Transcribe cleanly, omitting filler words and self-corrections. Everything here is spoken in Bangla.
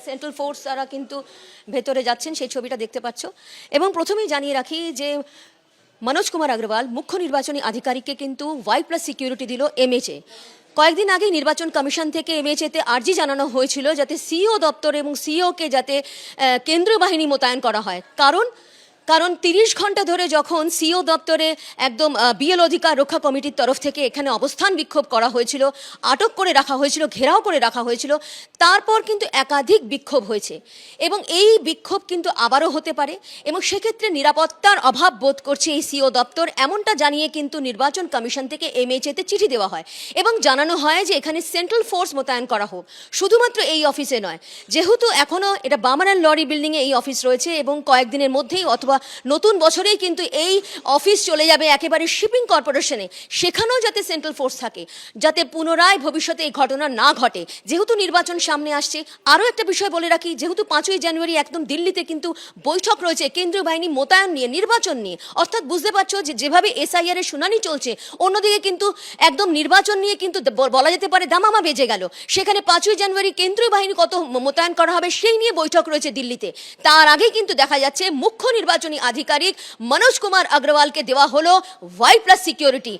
সেন্ট্রাল ফোর্স তারা কিন্তু ভেতরে যাচ্ছেন, সেই ছবিটা দেখতে পাচ্ছ। এবং প্রথমেই জানিয়ে রাখি যে মনোজ কুমার অগ্রওয়াল মুখ্য নির্বাচনী আধিকারিককে কিন্তু Y+ সিকিউরিটি দিল এমএচএ। কয়েকদিন আগেই নির্বাচন কমিশন থেকে এমএচএতে আর্জি জানানো হয়েছিল যাতে সিইও দপ্তর এবং সিইওকে যাতে কেন্দ্রীয় বাহিনী মোতায়েন করা হয়। কারণ 30 ঘন্টা ধরে যখন সিইও দপ্তরে একদম বিএল অধিকার রক্ষা কমিটির তরফ থেকে এখানে অবস্থান বিক্ষোভ করা হয়েছিল, আটক করে রাখা হয়েছিল, ঘেরাও করে রাখা হয়েছিল, তারপর কিন্তু একাধিক বিক্ষোভ হয়েছে এবং এই বিক্ষোভ কিন্তু আবারও হতে পারে এবং সেক্ষেত্রে নিরাপত্তার অভাব বোধ করছে এই সিইও দপ্তর, এমনটা জানিয়ে কিন্তু নির্বাচন কমিশন থেকে এমএচএতে চিঠি দেওয়া হয় এবং জানানো হয় যে এখানে সেন্ট্রাল ফোর্স মোতায়েন করা হোক। শুধুমাত্র এই অফিসে নয়, যেহেতু এখনও এটা বামারান লরি বিল্ডিংয়ে এই অফিস রয়েছে এবং কয়েকদিনের মধ্যেই অথবা নতুন বছরেই কিন্তু এই অফিস চলে যাবে একেবারে শিপিং কর্পোরেশনে, সেখানেও যাতে সেন্ট্রাল ফোর্স থাকে, যাতে পুনরায় ভবিষ্যতে এই ঘটনা না ঘটে। যেহেতু নির্বাচন সামনে আসছে, আরও একটা বিষয় বলে রাখি, যেহেতু 5ই জানুয়ারি একদম দিল্লিতে কিন্তু বৈঠক রয়েছে কেন্দ্রীয় বাহিনী মোতায়েন নিয়ে, নির্বাচন নিয়ে, অর্থাৎ বুঝতে পারছো যে যেভাবে এসআইআর এর শুনানি চলছে, অন্যদিকে কিন্তু একদম নির্বাচন নিয়ে কিন্তু বলা যেতে পারে দামামা বেজে গেল। সেখানে 5ই জানুয়ারি কেন্দ্রীয় বাহিনী কত মোতায়েন করা হবে সেই নিয়ে বৈঠক রয়েছে দিল্লিতে। তার আগে কিন্তু দেখা যাচ্ছে মুখ্য নির্বাচনী আধিকারিক মনোজ কুমার অগ্রওয়ালকে দেওয়া হলো Y+ সিকিউরিটি।